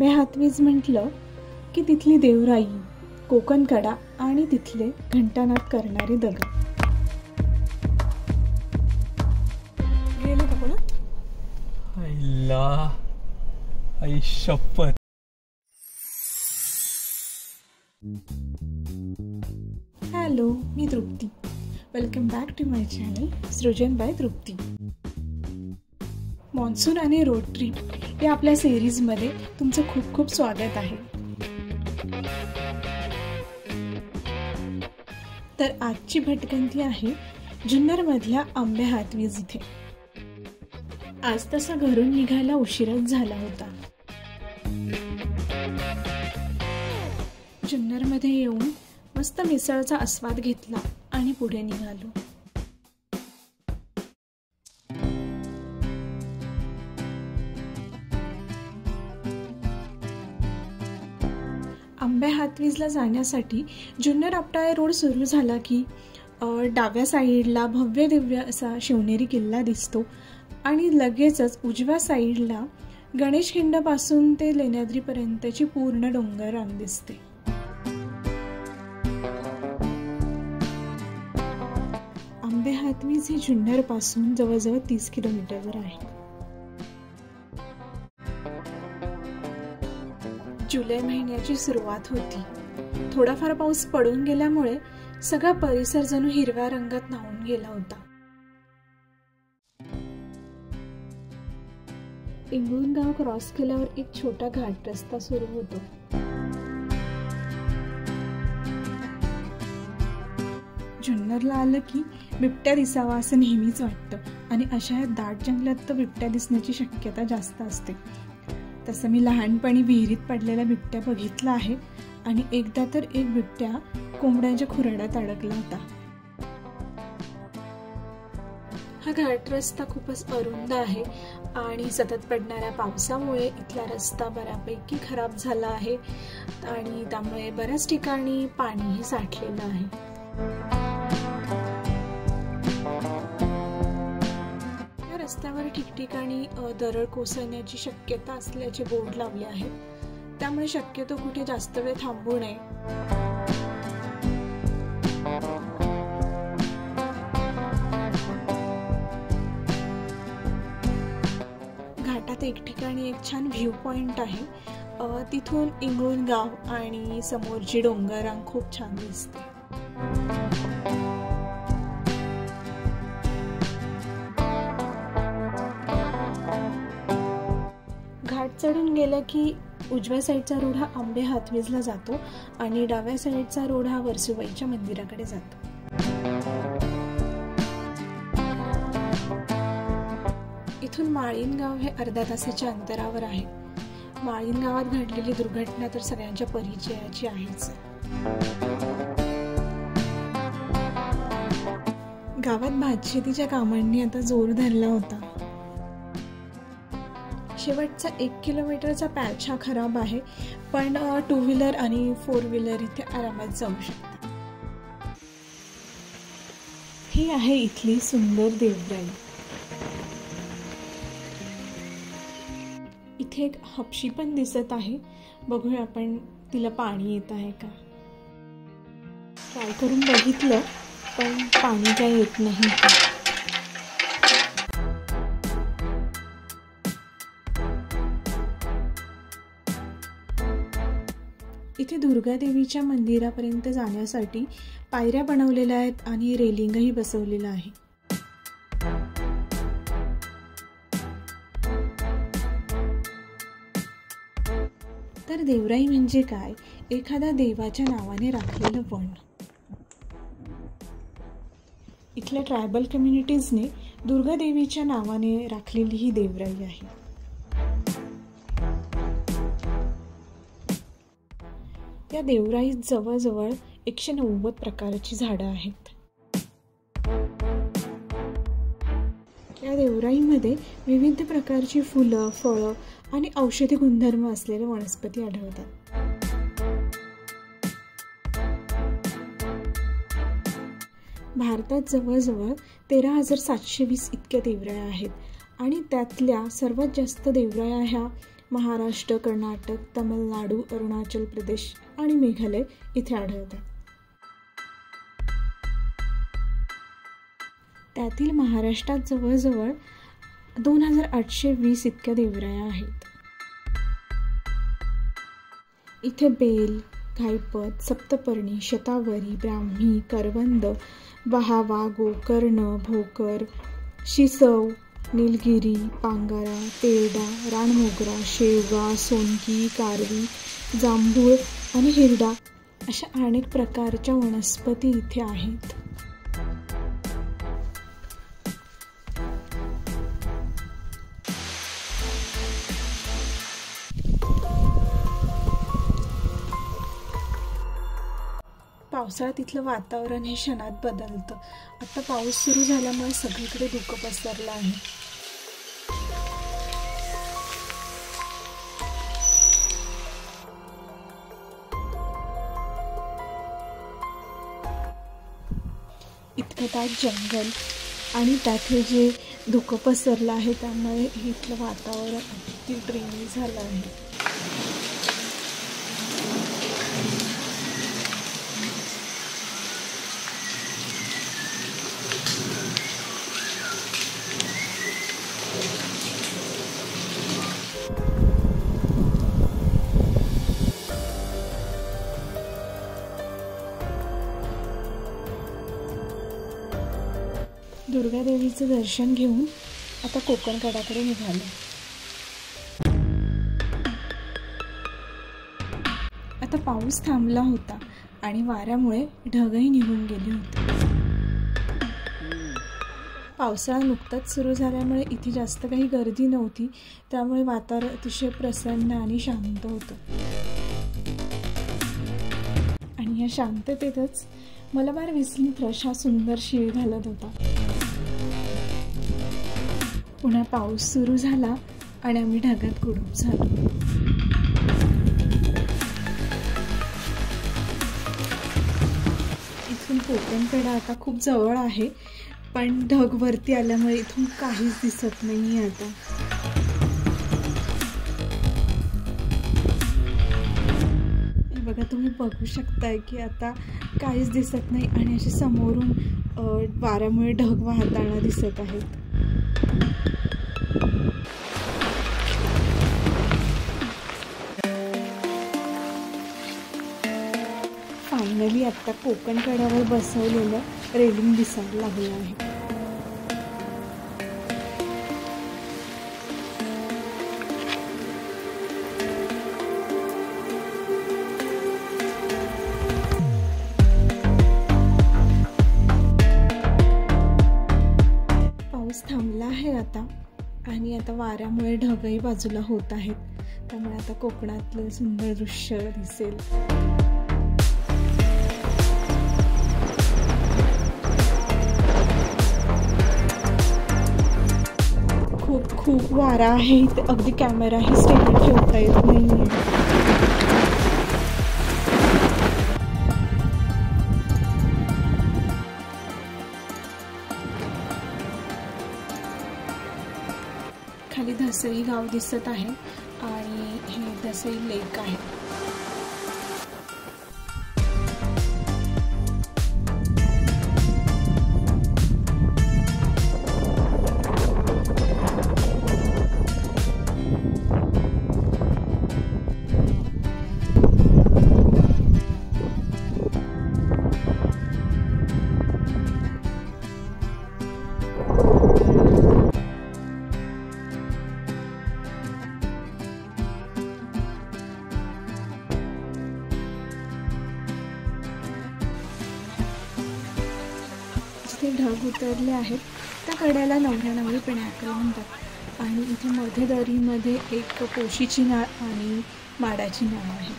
आंबे हातवीज म्हटलं की तिथली देवराई, कोकण कडा आणि तिथले घंटानाद करणारे दगड. गेले का कोण? आई शपथ. हॅलो, मी Trupti. Welcome back to my channel Srujan by Trupti. Monsoon आणि रोड ट्रिप या आपल्या सिरीजमध्ये तुमचं खूप खूप स्वागत आहे. तर आजची भटकंती आहे जुन्नरमधल्या आंबे हातवीज इथे. आज तसा घरून निघायला उशीरच झाला होता. जुन्नरमध्ये येऊन मस्त मिसळचा आस्वाद घेतला आणि पुढे निघालो. आंबे हातवीजला जाण्यासाठी जुन्नर आपटाळे रोड सुरू झाला की डाव्या साईडला भव्य दिव्य असा शिवनेरी किल्ला दिसतो आणि लगेचच उजव्या साईडला गणेशखिंडापासून ते लेण्याद्रीपर्यंतची पूर्ण डोंगर रांग दिसते. आंबे हातवीज ही जुन्नर पासून जवळजवळ 30 किलोमीटरवर आहे. जुलै महिन्याची सुरुवात होती. थोडाफार पाऊस पडून गेल्यामुळे सगळा परिसर जणू हिरव्या रंगात न्हाऊन गेला होता. इंगळूण गाव क्रॉस केल्यावर एक छोटा घाट रस्ता सुरू होतो. जुन्नरला आलं की बिबट्या दिसावा असं नेहमीच वाटतं आणि अशा दाट जंगलात तर बिबट्या दिसण्याची शक्यता जास्त असते. तसं मी लहानपणी विहिरीत पडलेला बिबट्या बघितला आहे आणि एकदा तर एक बिबट्या कोंबड्यांच्या खुराड्यात अडकला होता. हा घाट रस्ता खूपच अरुंद आहे आणि सतत पडणाऱ्या पावसामुळे इथला रस्ता बऱ्यापैकी खराब झाला आहे आणि त्यामुळे बऱ्याच ठिकाणी पाणीही साठलेलं आहे. रस्त्यावर ठिकठिकाणी दरड कोसळण्याची शक्यता असल्याचे बोर्ड लावले आहेत, त्यामुळे शक्यतो कुठे जास्त वेळ थांबू नये. घाटात एक ठिकाणी एक छान व्ह्यू पॉइंट आहे. तिथून इंगळूण गाव आणि समोरची डोंगररांग खूप छान दिसते. घाट चढून गेलं की उजव्या साईडचा रोड हा आंबे हातवीजला जातो आणि डाव्या साईडचा रोड हा वर्सुबाईच्या मंदिराकडे जातो. इथून माळीण गाव हे अर्ध्या तासाच्या अंतरावर आहे. माळीण गावात घडलेली दुर्घटना तर सगळ्यांच्या परिचयाची आहेच. गावात भातशेतीच्या कामांनी आता जोर धरला होता. शेवटचा 1 किलोमीटरचा पॅच हा खराब आहे, पण 2 व्हीलर आणि 4 व्हीलर इथे आरामात जाऊ शकतात. ही आहे इथली सुंदर देवराई. इथे एक हपशी पण दिसत आहे. बघूया आपण तिला पाणी येत आहे का. ट्राय करून बघितलं पण पाणी काही येत नाही. इथे दुर्गा देवीच्या मंदिरापर्यंत जाण्यासाठी पायऱ्या बनवलेल्या आहेत आणि रेलिंगही बसवलेलं आहे. तर देवराई म्हणजे काय? एखाद्या देवाच्या नावाने राखलेलं वन. इथल्या ट्रायबल कम्युनिटीजने दुर्गा देवीच्या नावाने राखलेली ही देवराई आहे. या देवराईत जवळजवळ 190 प्रकारची झाडं आहेत. या देवराईमध्ये विविध प्रकारची फुलं, फळं आणि औषधी गुणधर्म असलेल्या वनस्पती आढळतात. भारतात जवळजवळ 13,720 इतक्या देवराया आहेत आणि त्यातल्या सर्वात जास्त देवराया ह्या महाराष्ट्र, कर्नाटक, तमिळनाडू, अरुणाचल प्रदेश आणि मेघालय इथे आढळतात. त्यातील महाराष्ट्रात जवळजवळ 2820 इतक्या देवराया आहेत. इथे बेल, घाईपत, सप्तपर्णी, शतावरी, ब्राह्मी, करवंद, बहावा, गोकर्ण, भोकर, शिसव, निलगिरी, पांगारा, तेरडा, रानमोगरा, शेवगा, सोनकी, कारवी, जांभूळ आणि हिरडा अशा अनेक प्रकारच्या वनस्पती इथे आहेत. पावसाळ्यात इथलं वातावरण हे क्षणात बदलतं. आता पाऊस सुरू झाल्यामुळे सगळीकडे धुकं पसरलं आहे. इतकं दाट जंगल आणि त्यात हे जे धुकं पसरलं आहे त्यामुळे इथलं वातावरण अगदी ड्रेनी झालं आहे. दुर्गादेवीचं दर्शन घेऊन आता कोकणकडाकडे निघालो. आता पाऊस थांबला होता आणि वाऱ्यामुळे ढगही निघून गेले होते. पावसाळा नुकताच सुरू झाल्यामुळे इथे जास्त काही गर्दी नव्हती, त्यामुळे वातावरण अतिशय प्रसन्न आणि शांत होतं. आणि या शांततेतच मलबार व्हिसलिंग थ्रश हा सुंदर शिळ घालत होता. पुन्हा पाऊस सुरू झाला आणि आम्ही ढगात गुडूप झालो. इथून कोकणकडा आता खूप जवळ आहे, पण ढग वरती आल्यामुळे इथून काहीच दिसत नाही आता. बघा, तुम्ही बघू शकताय की आता काहीच दिसत नाही आणि असे समोरून वाऱ्यामुळे ढग वाहताना दिसत आहेत. फायनली आता कोकणकड्यावर बसवलेलं रेलिंग दिसायला लागलं आहे. पाऊस थांबला आहे आता आणि आता वाऱ्यामुळे ढगही बाजूला होत आहेत, त्यामुळे आता कोकणातलं सुंदर दृश्य दिसेल. खूप वारा आहे इथे, अगदी कॅमेराही स्टेबल ठेवता येत नाही. खाली धसई गाव दिसत आहे आणि हे धसई लेक आहे. जिथे ढग उतरले आहेत त्या कड्याला नवऱ्या नवरी पिण्याकल म्हणतात आणि इथे मध्ये दरीमध्ये एक पोशीची नाळ आणि माडाची नाळ आहे.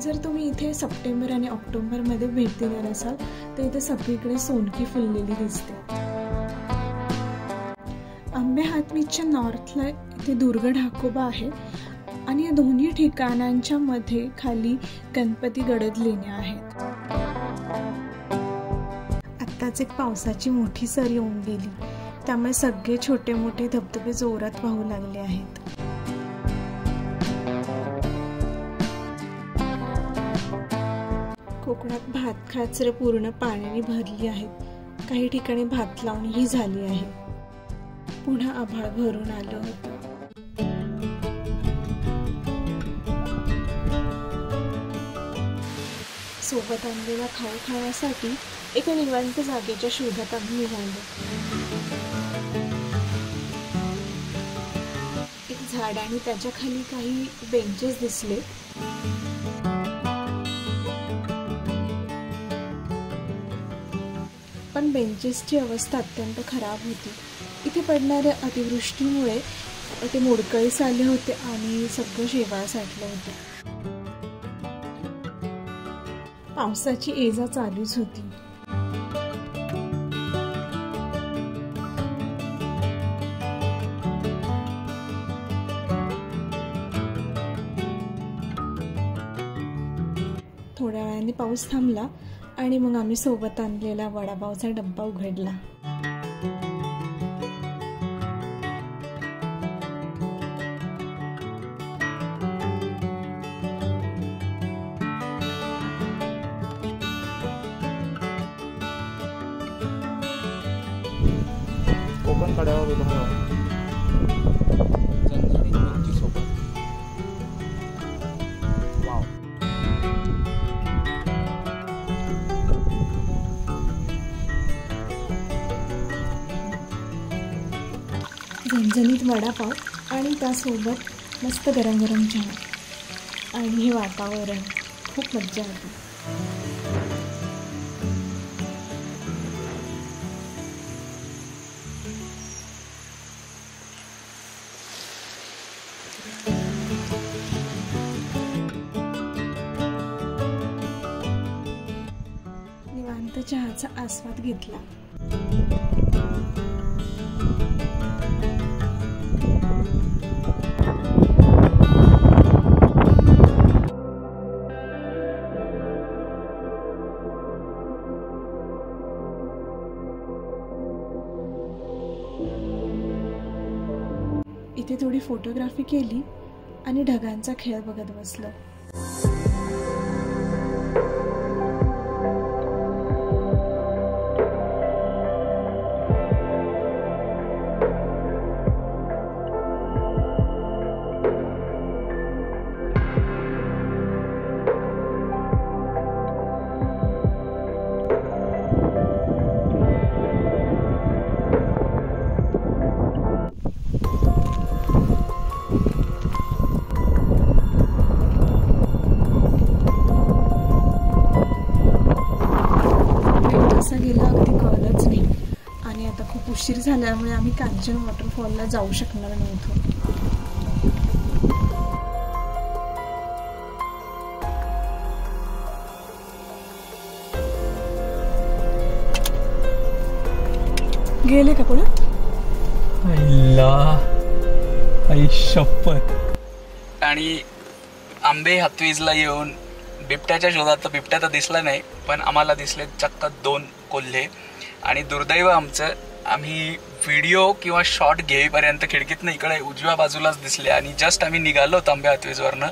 जर तुम्ही इथे सप्टेंबर आणि ऑक्टोबरमध्ये भेट देणार असाल तर इथे सगळीकडे सोनकी फुललेली दिसते. आंबे हातवीच्या नॉर्थला इथे दुर्ग ढाकोबा आहे आणि या दोन्ही ठिकाणांच्या मध्ये खाली गणपती गडद लेण्या आहेत. आत्ताच एक पावसाची मोठी सर येऊन गेली, त्यामुळे सगळे छोटे मोठे धबधबे जोरात वाहू लागले आहेत. कोकणात भात खाचरं पूर्ण पाण्याने भरली आहेत. काही ठिकाणी भात लावणीही झाली आहे. पुन्हा आभाळ भरून आलं होतं. सोबत आणलेला खाऊ खाण्यासाठी एका निवांत जागेच्या शोधात आम्ही निघालो. एक झाड आणि त्याच्या खाली काही बेंचेस दिसले. पण बेंचेसची अवस्था अत्यंत खराब होती. इथे पडणाऱ्या अतिवृष्टीमुळे ते मोडकळीस आले होते आणि सगळं शेवाळ साठलं होतं. पावसाची ये-जा चालूच होती. थोड्या वेळाने पाऊस थांबला आणि मग आम्ही सोबत आणलेला वडापावचा डब्बा उघडला. कोकण कड्यावर उभा झणझणीत मिरची सोबत. वाव. झणझणीत वडापाव आणि त्यासोबत मस्त गरम गरम चहा आणि हे वातावरण खूप मज्जा आली. निवांत चहाचा आस्वाद घेतला. इथे थोडी फोटोग्राफी केली आणि ढगांचा खेळ बघत बसलो. गेला अगदी कळलंच नाही आणि आता खूप उशीर झाल्यामुळे आम्ही कांचन वॉटरफॉलला जाऊ शकणार नव्हतो. गेले का पुढे? आई शपथ. आणि आंबे हातवीजला येऊन बिबट्याच्या शोधात तर बिबट्या तर दिसला नाही, पण आम्हाला दिसले चक्क 2 कोल्हे. आणि दुर्दैव आमचं, आम्ही व्हिडिओ किंवा शॉट घेईपर्यंत खिडकीतनं इकडे उजव्या बाजूलाच दिसले आणि जस्ट आम्ही निघालो आंबे हातवीजवरनं,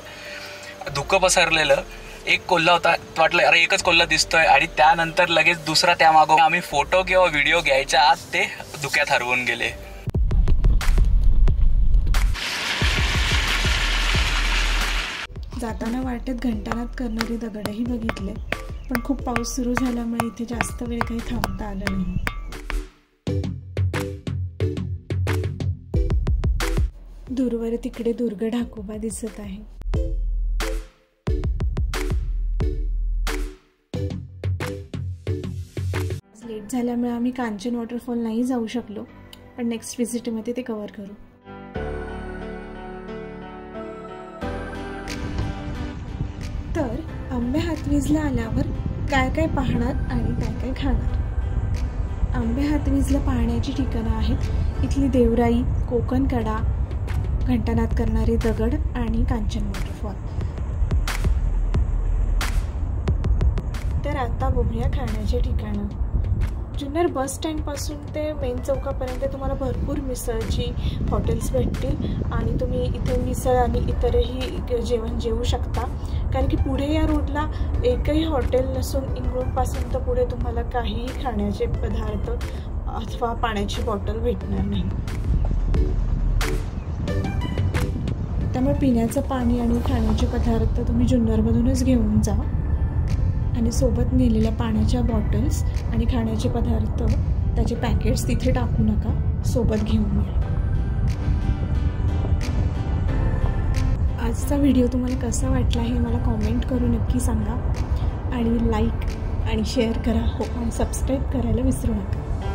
धुकं पसरलेलं. एक कोल्हा होता, वाटलं अरे एकच कोल्हा दिसतोय आणि त्यानंतर लगेच दुसरा त्यामागो. आम्ही फोटो किंवा व्हिडिओ घ्यायच्या आत ते धुक्यात हरवून गेले. जाताना वाटेत घंटानाद करणारे दगडही बघितले, पण खूप पाऊस सुरू झाल्यामुळे इथे जास्त वेळ काही थांबता आलं नाही. दूरवर तिकडे दुर्ग ढाकोबा दिसत आहे. लेट झाल्यामुळे आम्ही कांचन वॉटरफॉल नाही जाऊ शकलो, पण नेक्स्ट व्हिजिटमध्ये ते कव्हर करू. तर आंबे हातविजला आल्यावर काय काय पाहणार आणि काय काय खाणार. आंबे हातविजला पाहण्याची ठिकाणं आहेत इथली देवराई, कोकण कडा, घंटानाद करणारे दगड आणि कांचन वॉटरफॉल. तर आता बघूया खाण्याचे ठिकाणं. जुन्नर बस स्टँडपासून ते मेन चौकापर्यंत तुम्हाला भरपूर मिसळची हॉटेल्स भेटतील आणि तुम्ही इथे मिसळ आणि इतरही जेवण जेवू शकता. कारण की पुढे या रोडला एकही हॉटेल नसून इंग्रोडपासून तर पुढे तुम्हाला काहीही खाण्याचे पदार्थ अथवा पाण्याची बॉटल भेटणार नाही. त्यामुळे पिण्याचं पाणी आणि खाण्याचे पदार्थ तुम्ही जुन्नरमधूनच घेऊन जा आणि सोबत नेलेल्या पाण्याच्या बॉटल्स आणि खाण्याचे पदार्थ त्याचे पॅकेट्स तिथे टाकू नका, सोबत घेऊन या. आजचा व्हिडिओ तुम्हाला कसा वाटला हे मला कॉमेंट करून नक्की सांगा आणि लाईक आणि शेअर करा आणि सबस्क्राईब करायला विसरू नका.